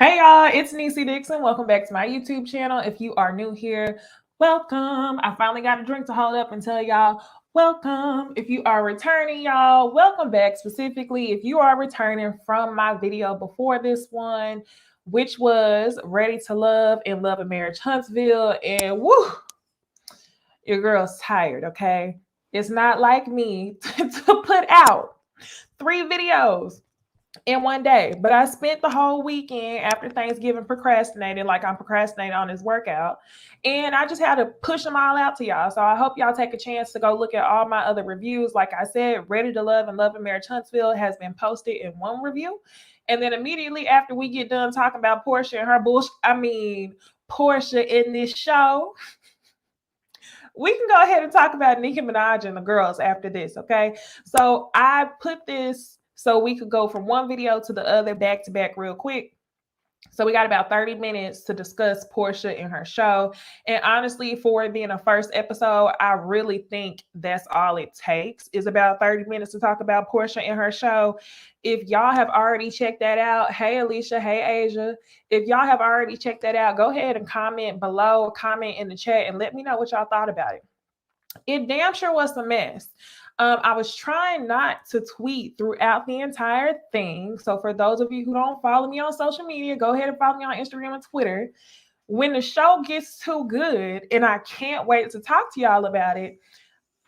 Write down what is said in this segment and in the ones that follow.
Hey y'all, it's Necey Dixon. Welcome back to my YouTube channel. If you are new here, welcome. I finally got a drink to hold up and tell y'all welcome. If you are returning, y'all, welcome back. Specifically, if you are returning from my video before this one, which was Ready to Love and Love and Marriage Huntsville, and woo, your girl's tired, okay? It's not like me to put out 3 videos in one day. But I spent the whole weekend after Thanksgiving procrastinating, like I'm procrastinating on this workout. And I just had to push them all out to y'all. So I hope y'all take a chance to go look at all my other reviews. Like I said, Ready to Love and Love and Marriage Huntsville has been posted in one review. And then immediately after we get done talking about Porsha and her bullshit, Porsha in this show, we can go ahead and talk about Nicki Minaj and the girls after this, okay? So I put this so we could go from one video to the other back to back real quick. So we got about 30 minutes to discuss Porsha and her show. And honestly, for it being a first episode, I really think that's all it takes is about 30 minutes to talk about Porsha and her show. If y'all have already checked that out, hey Alicia, hey Asia. If y'all have already checked that out, go ahead and comment below, comment in the chat, and let me know what y'all thought about it. It damn sure was a mess. I was trying not to tweet throughout the entire thing. So for those of you who don't follow me on social media, go ahead and follow me on Instagram and Twitter. When the show gets too good and I can't wait to talk to y'all about it,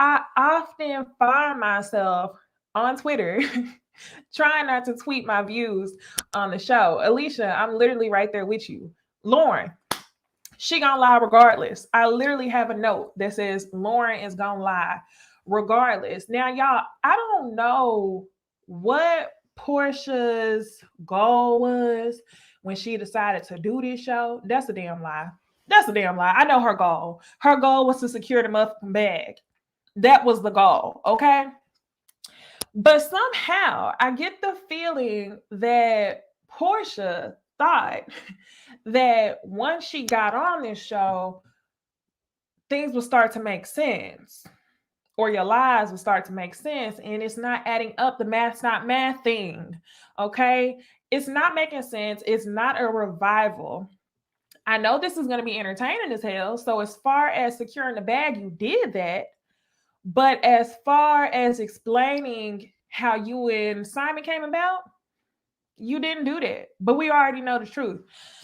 I often find myself on Twitter trying not to tweet my views on the show. Alicia, I'm literally right there with you. Lauren, she gonna lie regardless. I literally have a note that says Lauren is gonna lie regardless. Now, y'all, I don't know what Porsha's goal was when she decided to do this show. That's a damn lie. That's a damn lie. I know her goal. Her goal was to secure the motherfucking bag. That was the goal, okay? But somehow I get the feeling that Porsha thought that once she got on this show, things would start to make sense, or your lies will start to make sense, and it's not adding up. The math's not mathing, okay? It's not making sense. It's not a revival. I know this is going to be entertaining as hell. So as far as securing the bag, you did that. But as far as explaining how you and Simon came about, you didn't do that. But we already know the truth.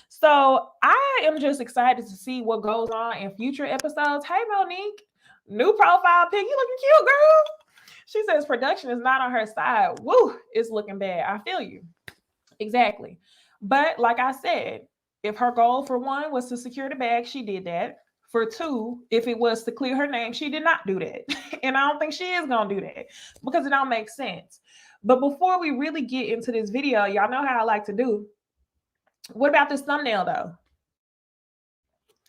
So I am just excited to see what goes on in future episodes. Hey, Monique, new profile pic. You looking cute, girl. She says production is not on her side. Woo, it's looking bad. I feel you. Exactly. But like I said, if her goal for one was to secure the bag, she did that. For two, if it was to clear her name, she did not do that. And I don't think she is going to do that because it don't make sense. But before we really get into this video, y'all know how I like to do. What about this thumbnail though?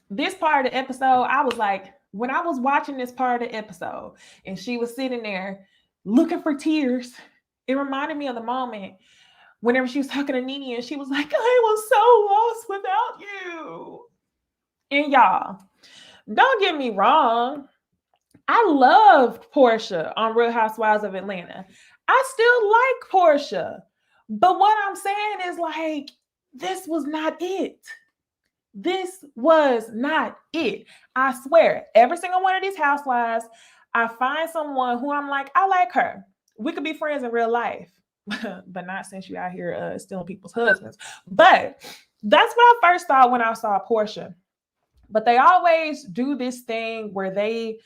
This part of the episode, I was like, when I was watching this part of the episode and she was sitting there looking for tears, it reminded me of the moment whenever she was talking to Nene and she was like, I was so lost without you. And y'all, don't get me wrong. I loved Porsha on Real Housewives of Atlanta. I still like Porsha. But what I'm saying is like, this was not it. This was not it. I swear, every single one of these housewives, I find someone who I'm like, I like her. We could be friends in real life, but not since you out here stealing people's husbands. But that's what I first thought when I saw Porsha. But they always do this thing where they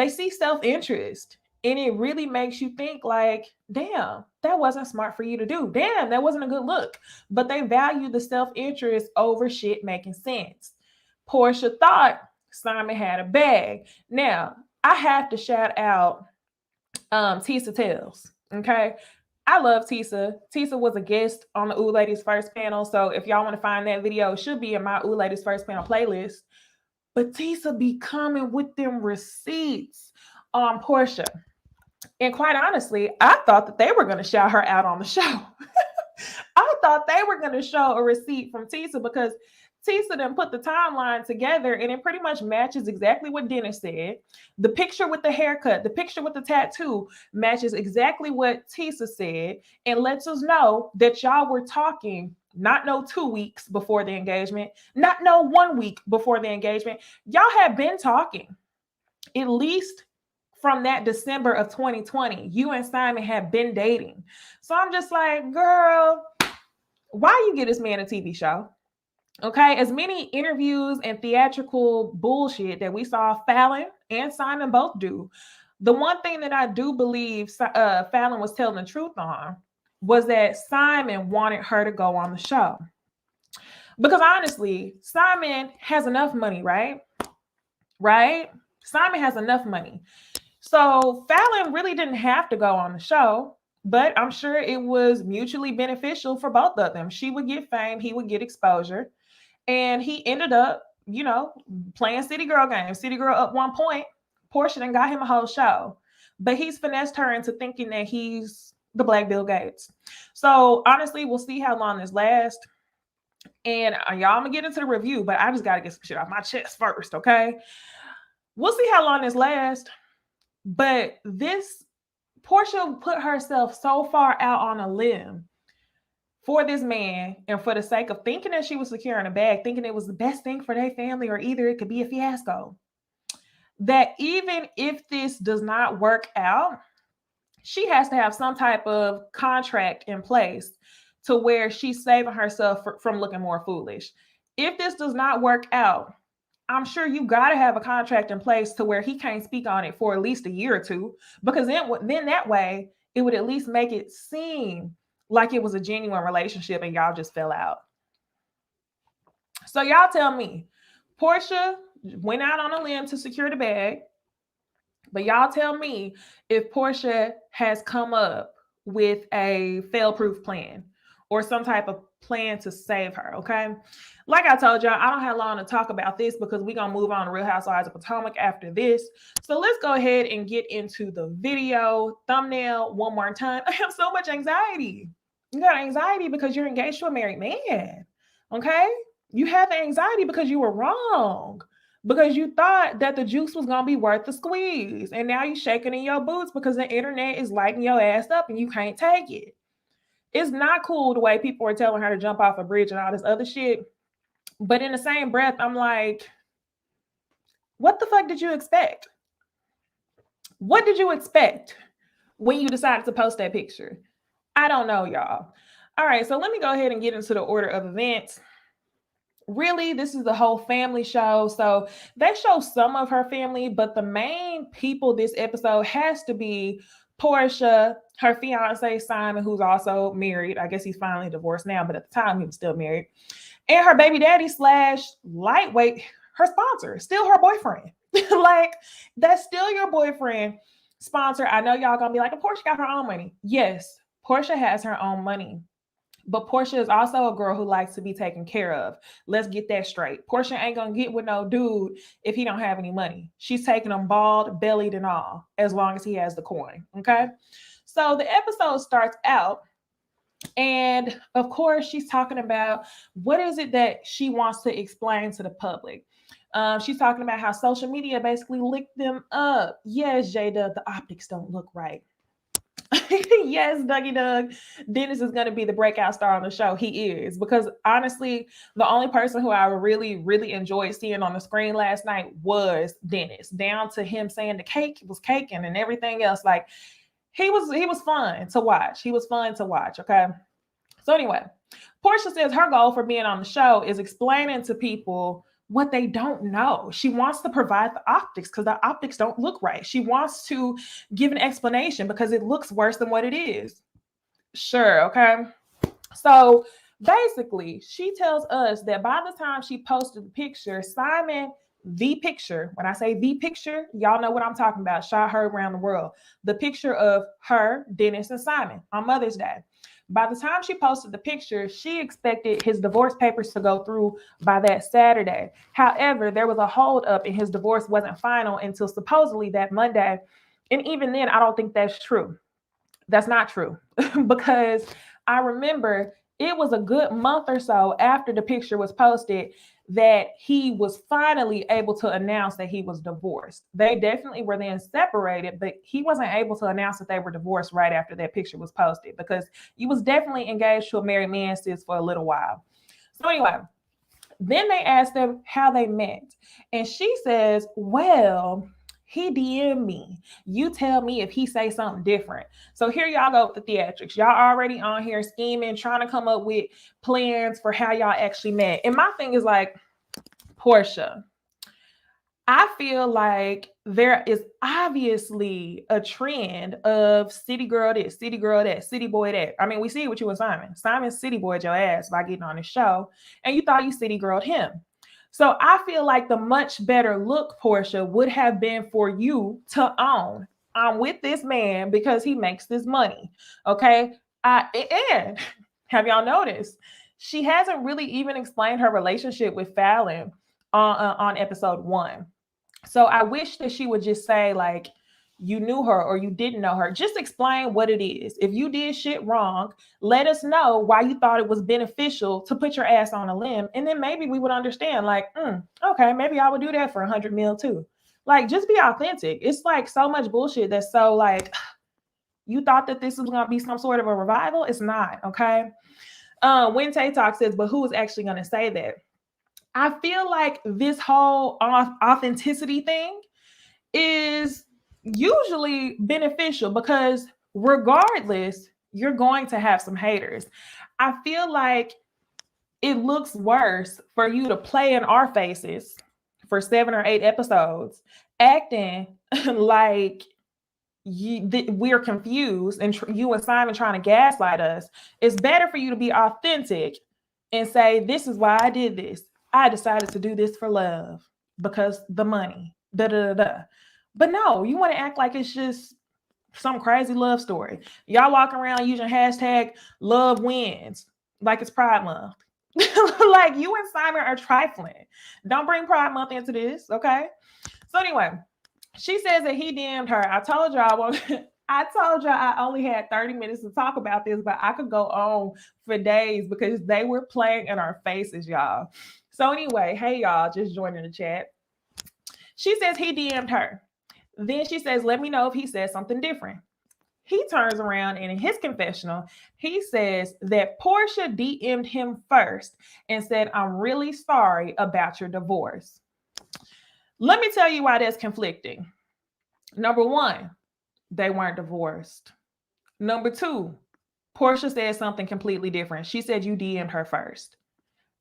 see self-interest, and it really makes you think like, damn, that wasn't smart for you to do. Damn, that wasn't a good look. But they value the self-interest over shit making sense. Porsha thought Simon had a bag. Now, I have to shout out Tisa Tells. Okay. I love Tisa. Tisa was a guest on the Ooh Ladies First panel. So if y'all want to find that video, it should be in my Ooh Ladies First panel playlist. But Tisa be coming with them receipts on Porsha. And quite honestly, I thought that they were going to shout her out on the show. I thought they were going to show a receipt from Tisa because Tisa then put the timeline together and it pretty much matches exactly what Dennis said. The picture with the haircut, the picture with the tattoo matches exactly what Tisa said and lets us know that y'all were talking not no 2 weeks before the engagement, not no 1 week before the engagement. Y'all have been talking at least from that December of 2020. You and Simon have been dating. So I'm just like, girl, why you get this man a TV show? Okay, as many interviews and theatrical bullshit that we saw Fallon and Simon both do, the one thing that I do believe Fallon was telling the truth on was that Simon wanted her to go on the show. Because honestly, Simon has enough money, right? Right? Simon has enough money. So Fallon really didn't have to go on the show, but I'm sure it was mutually beneficial for both of them. She would get fame, he would get exposure. And he ended up, playing City Girl games. City Girl up 1 point. Porsha done got him a whole show. But he's finessed her into thinking that he's the Black Bill Gates. So honestly, we'll see how long this lasts. And y'all, I'm gonna get into the review, but I just gotta get some shit off my chest first, okay? We'll see how long this lasts. But this Porsha put herself so far out on a limb for this man, and for the sake of thinking that she was securing a bag, thinking it was the best thing for their family, or either it could be a fiasco, that even if this does not work out, she has to have some type of contract in place to where she's saving herself from looking more foolish. If this does not work out, I'm sure you got to have a contract in place to where he can't speak on it for at least a year or two, because then that way it would at least make it seem like it was a genuine relationship and y'all just fell out. So y'all tell me, Porsha went out on a limb to secure the bag, but y'all tell me if Porsha has come up with a fail-proof plan or some type of plan to save her, okay? Like I told y'all, I don't have long to talk about this because we're going to move on to Real Housewives of Potomac after this. So let's go ahead and get into the video thumbnail one more time. I have so much anxiety. You got anxiety because you're engaged to a married man, okay? You have the anxiety because you were wrong, because you thought that the juice was going to be worth the squeeze. And now you're shaking in your boots because the internet is lighting your ass up and you can't take it. It's not cool the way people are telling her to jump off a bridge and all this other shit. But in the same breath, I'm like, what the fuck did you expect? What did you expect when you decided to post that picture? I don't know, y'all. All right, so let me go ahead and get into the order of events. Really, this is the whole family show. So they show some of her family, but the main people this episode has to be Porsha, her fiance, Simon, who's also married. I guess he's finally divorced now, but at the time he was still married. And her baby daddy / lightweight, her sponsor, still her boyfriend. Like, that's still your boyfriend sponsor. I know y'all gonna be like, Porsha got her own money. Yes, Porsha has her own money. But Porsha is also a girl who likes to be taken care of. Let's get that straight. Porsha ain't gonna get with no dude if he don't have any money. She's taking him bald, bellied, and all, as long as he has the coin. Okay. So the episode starts out, and of course, she's talking about what is it that she wants to explain to the public. She's talking about how social media basically licked them up. Yes, Jada, the optics don't look right. Yes, Dougie Doug, Dennis is going to be the breakout star on the show. He is, because honestly, the only person who I really, really enjoyed seeing on the screen last night was Dennis, down to him saying the cake was caking and everything else. Like, he was fun to watch. He was fun to watch. Okay. So anyway, Porsha says her goal for being on the show is explaining to people what they don't know. She wants to provide the optics because the optics don't look right. She wants to give an explanation because it looks worse than what it is. Sure, okay. So basically, she tells us that by the time she posted the picture, Simon, the picture, when I say the picture, y'all know what I'm talking about, shot her around the world. The picture of her, Dennis, and Simon on Mother's Day. By the time she posted the picture, she expected his divorce papers to go through by that Saturday. However, there was a hold up and his divorce wasn't final until supposedly that Monday. And even then, I don't think that's true. That's not true because I remember it was a good month or so after the picture was posted that he was finally able to announce that he was divorced. They definitely were then separated, but he wasn't able to announce that they were divorced right after that picture was posted, because he was definitely engaged to a married man sis for a little while. So anyway, then they asked them how they met. And she says, well, he DM'd me. You tell me if he say something different. So here y'all go with the theatrics. Y'all already on here scheming, trying to come up with plans for how y'all actually met. And my thing is like, Porsha, I feel like there is obviously a trend of city girl this, city girl that, city boy that. I mean, we see it with you and Simon. Simon city boyed your ass by getting on the show, and you thought you city girled him. So I feel like the much better look, Porsha, would have been for you to own, I'm with this man because he makes this money. Okay. And have y'all noticed? She hasn't really even explained her relationship with Fallon on episode 1. So I wish that she would just say, like, you knew her or you didn't know her. Just explain what it is. If you did shit wrong, let us know why you thought it was beneficial to put your ass on a limb. And then maybe we would understand, like, okay, maybe I would do that for 100 mil too. Like, just be authentic. It's like so much bullshit that's so like, you thought that this was going to be some sort of a revival? It's not, okay? When Tay Talk says, but who is actually going to say that? I feel like this whole authenticity thing is usually beneficial because regardless, you're going to have some haters. I feel like it looks worse for you to play in our faces for 7 or 8 episodes, acting like we're confused and you and Simon trying to gaslight us. It's better for you to be authentic and say, this is why I did this. I decided to do this for love because the money, da da da da. But no, you want to act like it's just some crazy love story. Y'all walking around using hashtag love wins like it's Pride Month. Like you and Simon are trifling. Don't bring Pride Month into this, okay? So anyway, she says that he DM'd her. I told y'all I only had 30 minutes to talk about this, but I could go on for days because they were playing in our faces, y'all. So anyway, hey y'all, just joining the chat. She says he DM'd her. Then she says, let me know if he says something different. He turns around and in his confessional, he says that Porsha DM'd him first and said, I'm really sorry about your divorce. Let me tell you why that's conflicting. Number 1, they weren't divorced. Number 2, Porsha said something completely different. She said you DM'd her first.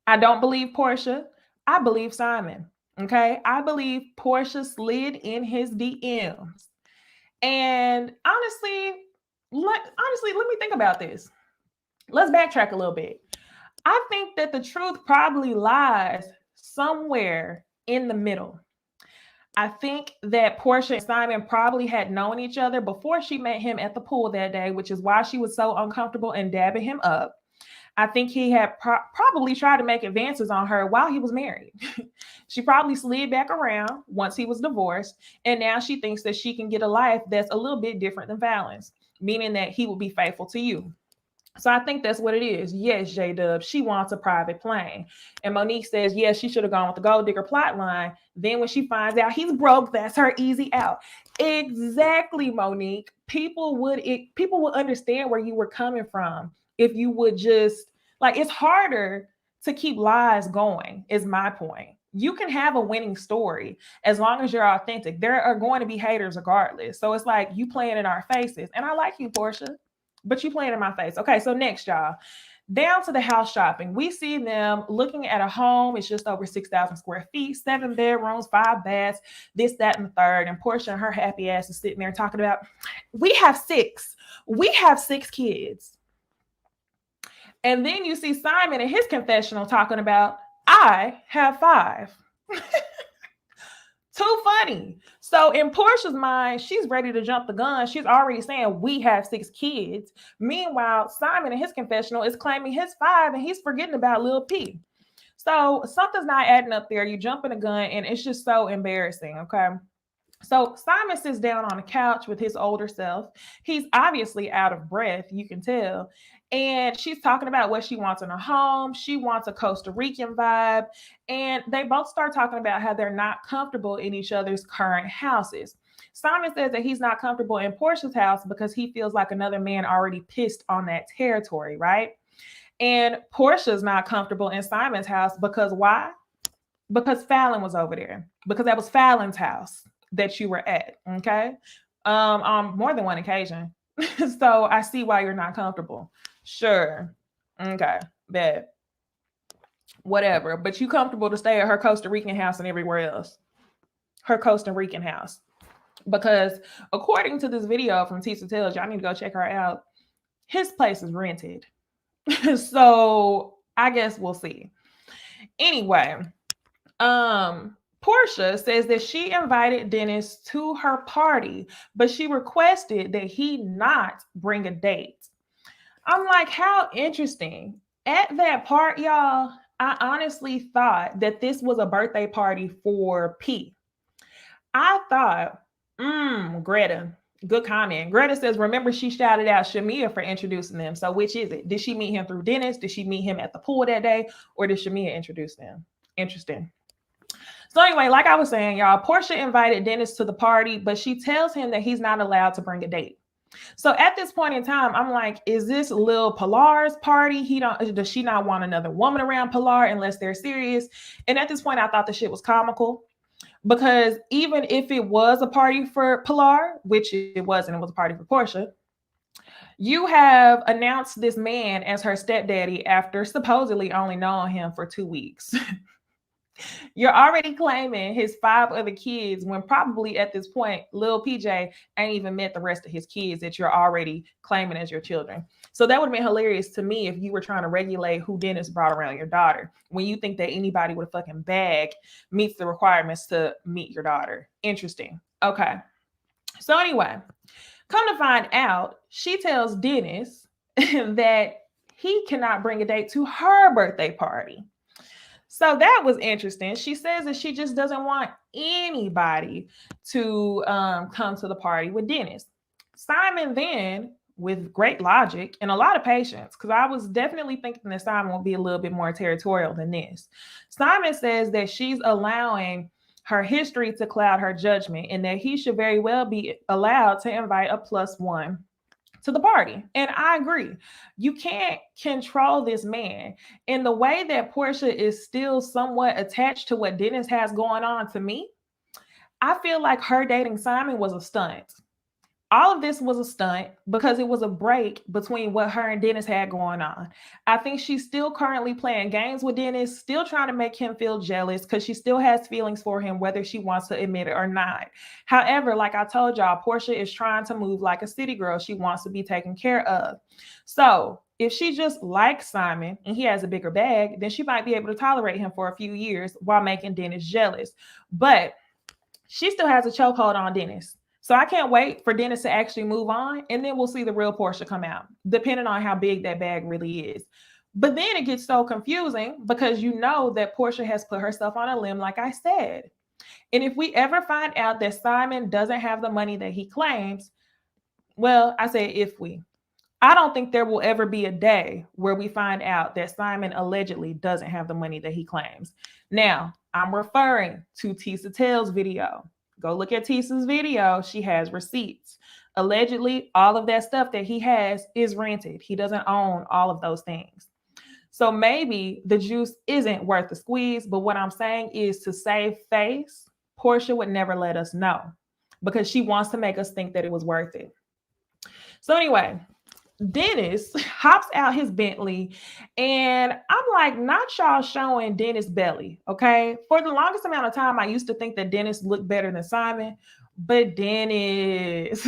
I don't believe Porsha. I believe Simon. Okay. I believe Porsha slid in his DMs. And honestly, let me think about this. Let's backtrack a little bit. I think that the truth probably lies somewhere in the middle. I think that Porsha and Simon probably had known each other before she met him at the pool that day, which is why she was so uncomfortable and dabbing him up. I think he had probably tried to make advances on her while he was married. She probably slid back around once he was divorced, and now she thinks that she can get a life that's a little bit different than Fallon's, meaning that he will be faithful to you. So I think that's what it is. Yes, J-Dub, she wants a private plane. And Monique says, yes, she should have gone with the gold digger plot line. Then when she finds out he's broke, that's her easy out. Exactly, Monique. People would understand where you were coming from if you would just, like, it's harder to keep lies going, is my point. You can have a winning story as long as you're authentic. There are going to be haters regardless. So it's like you playing in our faces. And I like you, Porsha, but you playing in my face. Okay, so next, y'all. Down to the house shopping. We see them looking at a home. It's just over 6,000 square feet, 7 bedrooms, 5 baths, this, that, and the third. And Porsha and her happy ass is sitting there talking about, we have 6 kids. And then you see Simon in his confessional talking about, I have 5. Too funny. So in Porsha's mind, she's ready to jump the gun. She's already saying we have 6 kids. Meanwhile, Simon in his confessional is claiming his 5 and he's forgetting about Lil P. So something's not adding up there. You jump in the gun and it's just so embarrassing. Okay. So Simon sits down on the couch with his older self. He's obviously out of breath, you can tell. And she's talking about what she wants in a home. She wants a Costa Rican vibe. And they both start talking about how they're not comfortable in each other's current houses. Simon says that he's not comfortable in Porsha's house because he feels like another man already pissed on that territory, right? And Porsha's not comfortable in Simon's house because why? Because Fallon was over there. Because that was Fallon's house that you were at, okay? On more than one occasion. So I see why you're not comfortable. Sure. Okay. Bet. Whatever. But you comfortable to stay at her Costa Rican house and everywhere else. Her Costa Rican house. Because according to this video from Tisa Tells, y'all need to go check her out. His place is rented. So I guess we'll see. Anyway, Porsha says that she invited Dennis to her party, but she requested that he not bring a date. I'm like, how interesting. At that part, y'all, I honestly thought that this was a birthday party for P. I thought, Greta, good comment. Greta says, remember she shouted out Shamia for introducing them. So which is it? Did she meet him through Dennis? Did she meet him at the pool that day? Or did Shamia introduce them? Interesting. So anyway, like I was saying, y'all, Porsha invited Dennis to the party, but she tells him that he's not allowed to bring a date. So at this point in time, I'm like, is this Lil Pilar's party? Does she not want another woman around Pilar unless they're serious? And at this point, I thought the shit was comical. Because even if it was a party for Pilar, which it wasn't, it was a party for Porsha, you have announced this man as her stepdaddy after supposedly only knowing him for 2 weeks. You're already claiming his 5 other kids when probably at this point, Lil PJ ain't even met the rest of his kids that you're already claiming as your children. So that would have been hilarious to me if you were trying to regulate who Dennis brought around your daughter when you think that anybody with a fucking bag meets the requirements to meet your daughter. Interesting. Okay. So anyway, come to find out, she tells Dennis that he cannot bring a date to her birthday party. So that was interesting. She says that she just doesn't want anybody to come to the party with Dennis. Simon then, with great logic and a lot of patience, because I was definitely thinking that Simon would be a little bit more territorial than this. Simon says that she's allowing her history to cloud her judgment and that he should very well be allowed to invite a +1 to the party. And I agree. You can't control this man. And the way that Porsha is still somewhat attached to what Dennis has going on, to me, I feel like her dating Simon was a stunt. All of this was a stunt because it was a break between what her and Dennis had going on. I think she's still currently playing games with Dennis, still trying to make him feel jealous because she still has feelings for him, whether she wants to admit it or not. However, like I told y'all, Porsha is trying to move like a city girl. She wants to be taken care of. So if she just likes Simon and he has a bigger bag, then she might be able to tolerate him for a few years while making Dennis jealous. But she still has a chokehold on Dennis. So I can't wait for Dennis to actually move on, and then we'll see the real Porsha come out, depending on how big that bag really is. But then it gets so confusing because you know that Porsha has put herself on a limb, like I said. And if we ever find out that Simon doesn't have the money that he claims, well, I say I don't think there will ever be a day where we find out that Simon allegedly doesn't have the money that he claims. Now, I'm referring to Tisa Tells' video. Go look at Tisa's video. She has receipts. Allegedly, all of that stuff that he has is rented. He doesn't own all of those things. So maybe the juice isn't worth the squeeze. But what I'm saying is, to save face, Porsha would never let us know because she wants to make us think that it was worth it. So anyway, Dennis hops out his Bentley, and I'm like, not y'all showing Dennis belly, okay? For the longest amount of time, I used to think that Dennis looked better than Simon, but Dennis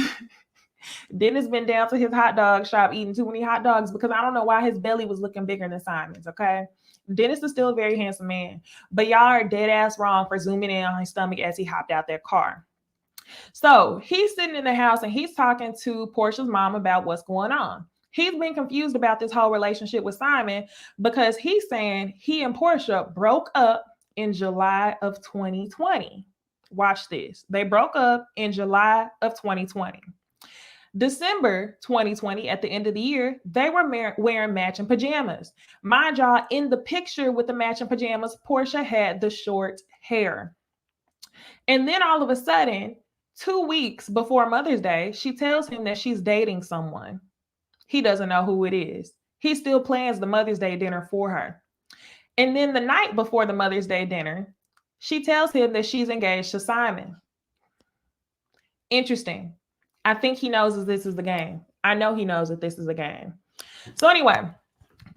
been down to his hot dog shop eating too many hot dogs because I don't know why his belly was looking bigger than Simon's, okay? Dennis is still a very handsome man, but y'all are dead ass wrong for zooming in on his stomach as he hopped out that car. So he's sitting in the house and he's talking to Porsha's mom about what's going on. He's been confused about this whole relationship with Simon because he's saying he and Porsha broke up in July of 2020. Watch this. They broke up in July of 2020. December 2020, at the end of the year, they were wearing matching pajamas. Mind y'all, in the picture with the matching pajamas, Porsha had the short hair. And then all of a sudden, 2 weeks before Mother's Day, she tells him that she's dating someone. He doesn't know who it is. He still plans the Mother's Day dinner for her. And then the night before the Mother's Day dinner, she tells him that she's engaged to Simon. Interesting. I think he knows that this is the game. I know he knows that this is a game. So anyway,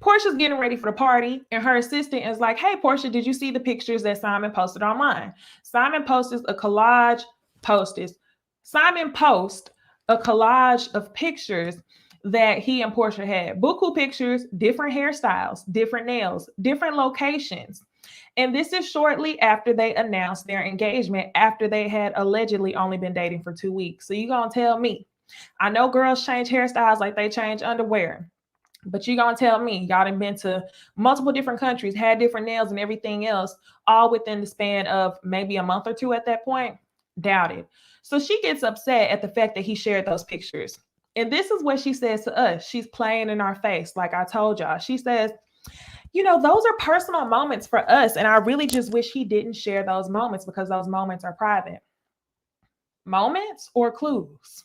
Porsha's getting ready for the party, and her assistant is like, hey, Porsha, did you see the pictures that Simon posted online? Simon posts a collage of pictures that he and Porsha had. Buku pictures, different hairstyles, different nails, different locations. And this is shortly after they announced their engagement, after they had allegedly only been dating for 2 weeks. So you gonna tell me, I know girls change hairstyles like they change underwear, but you gonna tell me y'all done been to multiple different countries, had different nails and everything else, all within the span of maybe a month or two at that point? Doubt it. So she gets upset at the fact that he shared those pictures. And this is what she says to us. She's playing in our face, like I told y'all. She says, you know, those are personal moments for us. And I really just wish he didn't share those moments because those moments are private. Moments or clues?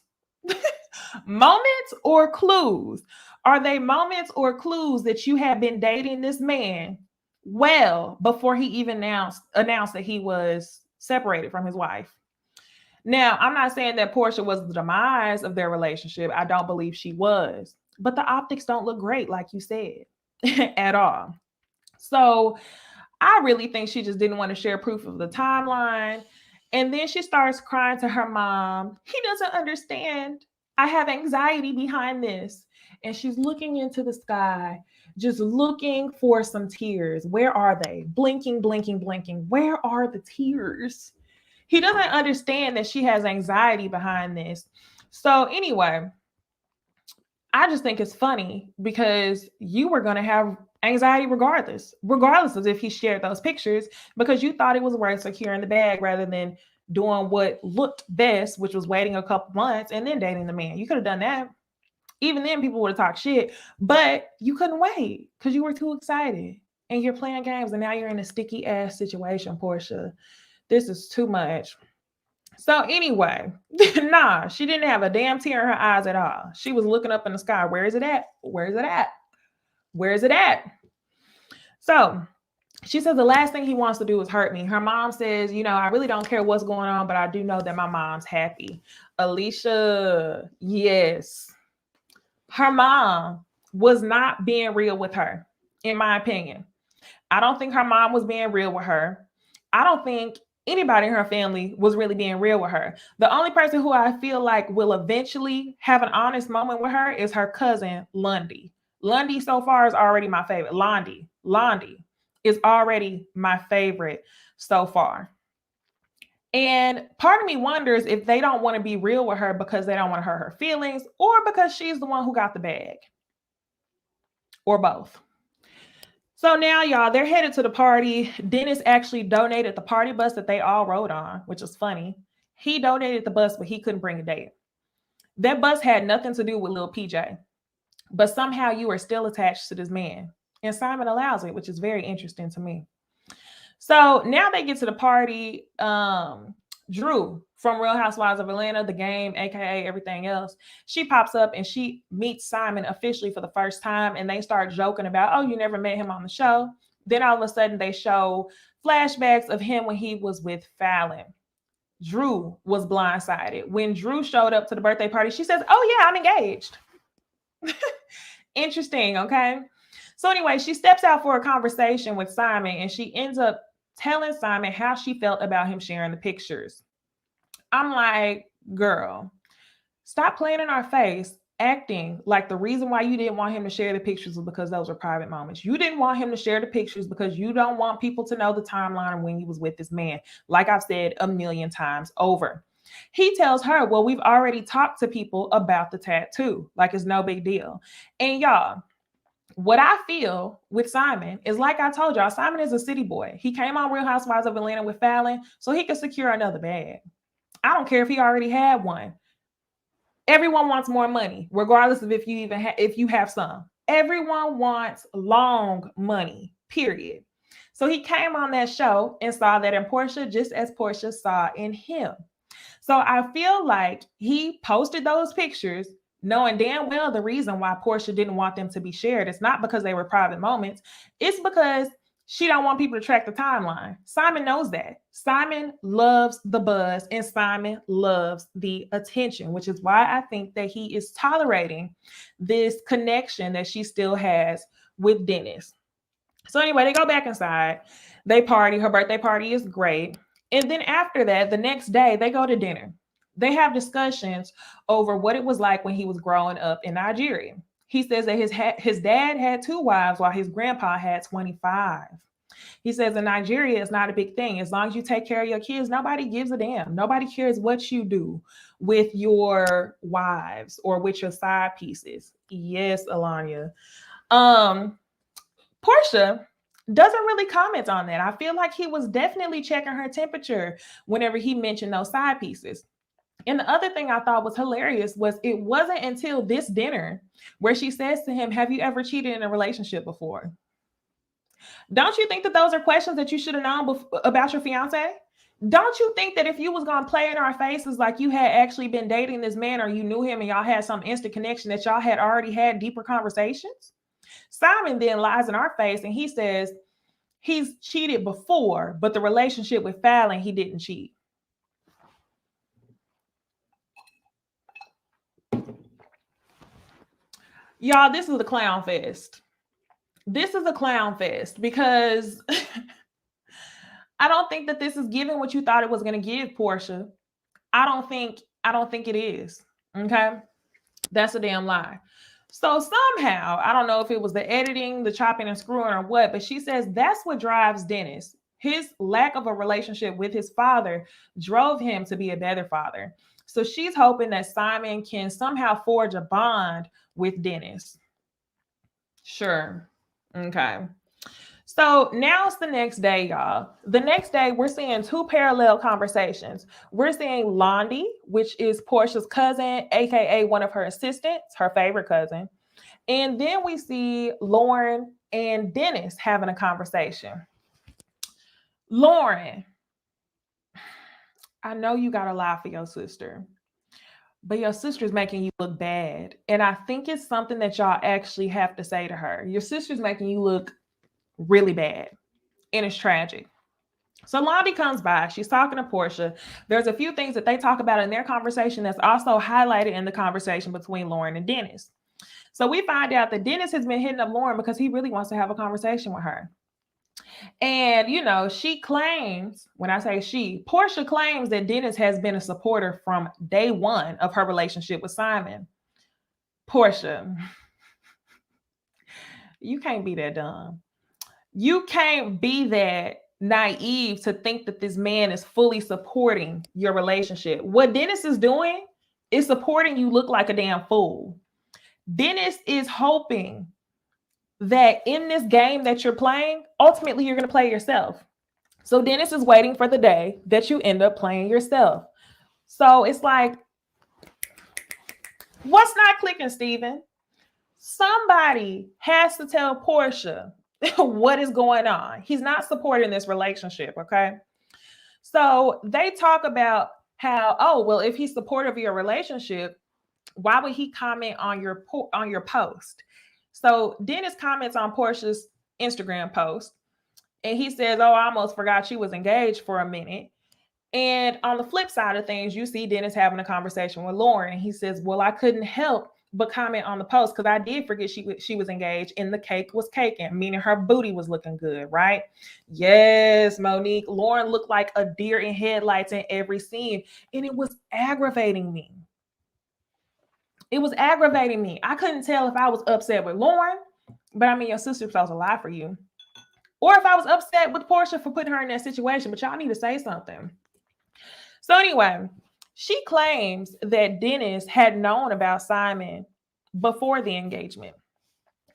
Moments or clues? Are they moments or clues that you have been dating this man well before he even announced that he was separated from his wife? Now, I'm not saying that Porsha was the demise of their relationship. I don't believe she was. But the optics don't look great, like you said, at all. So I really think she just didn't want to share proof of the timeline. And then she starts crying to her mom. He doesn't understand. I have anxiety behind this. And she's looking into the sky, just looking for some tears. Where are they? Blinking, blinking, blinking. Where are the tears? He doesn't understand that she has anxiety behind this. So anyway, I just think it's funny because you were going to have anxiety regardless of if he shared those pictures, because you thought it was worth securing the bag rather than doing what looked best, which was waiting a couple months and then dating the man. You could have done that. Even then, people would have talked shit, but you couldn't wait because you were too excited and you're playing games and now you're in a sticky ass situation, Porsha. This is too much. So anyway, nah, she didn't have a damn tear in her eyes at all. She was looking up in the sky. Where is it at? Where is it at? Where is it at? So she says the last thing he wants to do is hurt me. Her mom says, you know, I really don't care what's going on, but I do know that my mom's happy. Alicia, yes. Her mom was not being real with her, in my opinion. I don't think her mom was being real with her. I don't think anybody in her family was really being real with her. The only person who I feel like will eventually have an honest moment with her is her cousin, Lundy. Lundy so far is already my favorite. Londi is already my favorite so far. And part of me wonders if they don't want to be real with her because they don't want to hurt her feelings or because she's the one who got the bag, or both. So now, y'all, they're headed to the party. Dennis actually donated the party bus that they all rode on, which is funny. He donated the bus, but he couldn't bring a date. That bus had nothing to do with Lil PJ, but somehow you are still attached to this man. And Simon allows it, which is very interesting to me. So now they get to the party. Drew from Real Housewives of Atlanta, the game, aka everything else, she pops up and she meets Simon officially for the first time, and they start joking about, oh, you never met him on the show. Then all of a sudden they show flashbacks of him when he was with Fallon. Drew was blindsided. When Drew showed up to the birthday party, she says, oh yeah, I'm engaged. Interesting, okay? So anyway, she steps out for a conversation with Simon, and she ends up telling Simon how she felt about him sharing the pictures. I'm like, girl, stop playing in our face, acting like the reason why you didn't want him to share the pictures was because those were private moments. You didn't want him to share the pictures because you don't want people to know the timeline when you was with this man, like I've said a million times over. He tells her, well, we've already talked to people about the tattoo, like it's no big deal. And y'all, what I feel with Simon is, like I told y'all, Simon is a city boy. He came on Real Housewives of Atlanta with Fallon so he could secure another bag. I don't care if he already had one. Everyone wants more money, regardless of if you even if you have some. Everyone wants long money, period. So he came on that show and saw that in Porsha, just as Porsha saw in him. So I feel like he posted those pictures knowing damn well the reason why Porsha didn't want them to be shared. It's not because they were private moments. It's because she don't want people to track the timeline. Simon knows that. Simon loves the buzz and Simon loves the attention, which is why I think that he is tolerating this connection that she still has with Dennis. So anyway, they go back inside. They party. Her birthday party is great. And then after that, the next day, they go to dinner. They have discussions over what it was like when he was growing up in Nigeria. He says that his dad had 2 wives while his grandpa had 25. He says in Nigeria, it's not a big thing. As long as you take care of your kids, nobody gives a damn. Nobody cares what you do with your wives or with your side pieces. Yes, Alanya. Porsha doesn't really comment on that. I feel like he was definitely checking her temperature whenever he mentioned those side pieces. And the other thing I thought was hilarious was it wasn't until this dinner where she says to him, "Have you ever cheated in a relationship before?" Don't you think that those are questions that you should have known about your fiance? Don't you think that if you was going to play in our faces like you had actually been dating this man or you knew him and y'all had some instant connection that y'all had already had deeper conversations? Simon then lies in our face and he says he's cheated before, but the relationship with Fallon, he didn't cheat. Y'all, this is a clown fest. This is a clown fest because I don't think that this is giving what you thought it was going to give, Porsha. I don't think it is. Okay? That's a damn lie. So somehow, I don't know if it was the editing, the chopping and screwing or what, but she says that's what drives Dennis. His lack of a relationship with his father drove him to be a better father. So she's hoping that Simon can somehow forge a bond with Dennis. Sure. Okay. So now it's the next day, y'all. The next day, we're seeing 2 parallel conversations. We're seeing Londi, which is Porsha's cousin, aka one of her assistants, her favorite cousin. And then we see Lauren and Dennis having a conversation. Lauren, I know you got to lie for your sister, but your sister's making you look bad. And I think it's something that y'all actually have to say to her. Your sister's making you look really bad. And it's tragic. So Londi comes by. She's talking to Porsha. There's a few things that they talk about in their conversation that's also highlighted in the conversation between Lauren and Dennis. So we find out that Dennis has been hitting up Lauren because he really wants to have a conversation with her. And, you know, she claims, when I say she, Porsha claims that Dennis has been a supporter from day one of her relationship with Simon. Porsha, you can't be that dumb. You can't be that naive to think that this man is fully supporting your relationship. What Dennis is doing is supporting you look like a damn fool. Dennis is hoping that in this game that you're playing, ultimately you're going to play yourself. So Dennis is waiting for the day that you end up playing yourself. So it's like, what's not clicking, Steven? Somebody has to tell Porsha what is going on. He's not supporting this relationship, okay? So they talk about how, oh, well, if he's supportive of your relationship, why would he comment on your post? So Dennis comments on Porsha's Instagram post, and he says, oh, I almost forgot she was engaged for a minute. And on the flip side of things, you see Dennis having a conversation with Lauren. He says, well, I couldn't help but comment on the post because I did forget she was engaged and the cake was caking, meaning her booty was looking good, right? Yes, Monique. Lauren looked like a deer in headlights in every scene, and it was aggravating me. It was aggravating me. I couldn't tell if I was upset with Lauren, but I mean, your sister's supposed to lie for you. Or if I was upset with Porsha for putting her in that situation, but y'all need to say something. So anyway, she claims that Dennis had known about Simon before the engagement.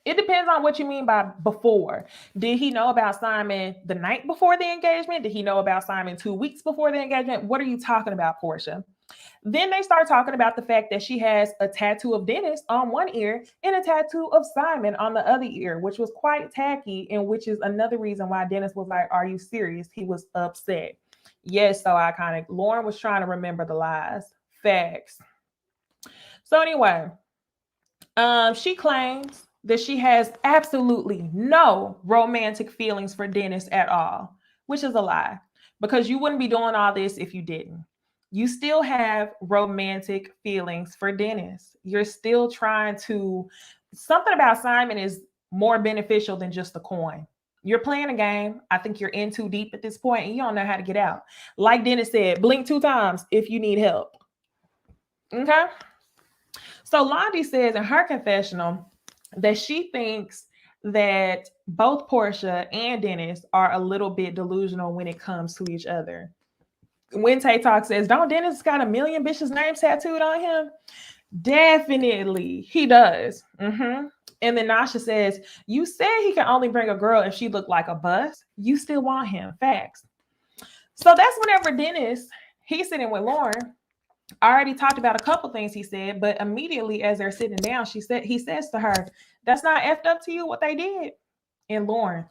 It depends on what you mean by before. Did he know about Simon the night before the engagement? Did he know about Simon 2 weeks before the engagement? What are you talking about, Porsha? Then they start talking about the fact that she has a tattoo of Dennis on one ear and a tattoo of Simon on the other ear, which was quite tacky, and which is another reason why Dennis was like, "Are you serious?" He was upset. Yes, so iconic. Lauren was trying to remember the lies. Facts. So anyway, she claims that she has absolutely no romantic feelings for Dennis at all, which is a lie, because you wouldn't be doing all this if you didn't. You still have romantic feelings for Dennis. You're still trying to, something about Simon is more beneficial than just the coin. You're playing a game. I think you're in too deep at this point and you don't know how to get out. Like Dennis said, blink 2 times if you need help. Okay. So Londi says in her confessional that she thinks that both Porsha and Dennis are a little bit delusional when it comes to each other. When Tay Talk says, don't Dennis got a million bitches' names tattooed on him? Definitely, he does. Mm-hmm. And then Nasha says, you said he can only bring a girl if she looked like a bus. You still want him. Facts. So that's whenever Dennis, he's sitting with Lauren. I already talked about a couple things he said, but immediately as they're sitting down, he says to her, that's not effed up to you what they did. And Lauren,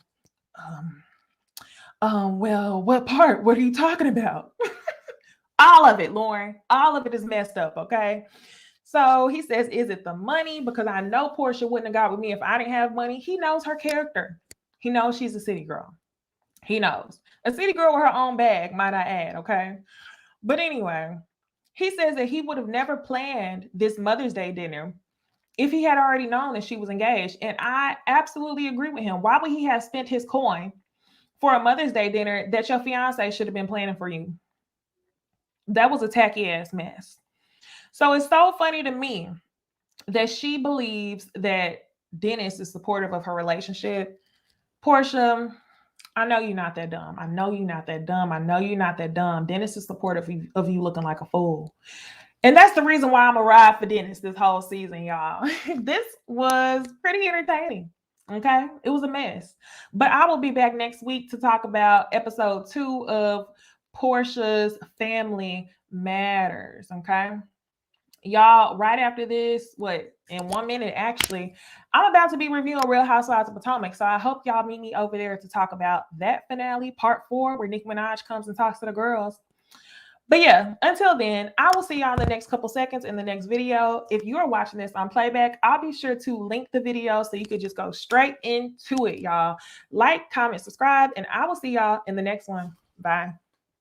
well, what part? What are you talking about? All of it, Lauren. All of it is messed up, okay? So he says, is it the money? Because I know Porsha wouldn't have got with me if I didn't have money. He knows her character. He knows she's a city girl. He knows. A city girl with her own bag, might I add, okay? But anyway, he says that he would have never planned this Mother's Day dinner if he had already known that she was engaged. And I absolutely agree with him. Why would he have spent his coin for a Mother's Day dinner that your fiance should have been planning for you? That was a tacky ass mess. So it's so funny to me that she believes that Dennis is supportive of her relationship. Porsha, I know you're not that dumb. I know you're not that dumb. I know you're not that dumb. Dennis is supportive of you looking like a fool. And that's the reason why I'm a ride for Dennis this whole season, y'all. This was pretty entertaining. Okay. It was a mess. But I will be back next week to talk about episode 2 of Porsha's Family Matters. Okay. Y'all, right after this, in 1 minute, actually, I'm about to be reviewing Real Housewives of Potomac. So I hope y'all meet me over there to talk about that finale, part 4, where Nicki Minaj comes and talks to the girls. But yeah, until then, I will see y'all in the next couple seconds in the next video. If you are watching this on playback, I'll be sure to link the video so you could just go straight into it, y'all. Like, comment, subscribe, and I will see y'all in the next one. Bye.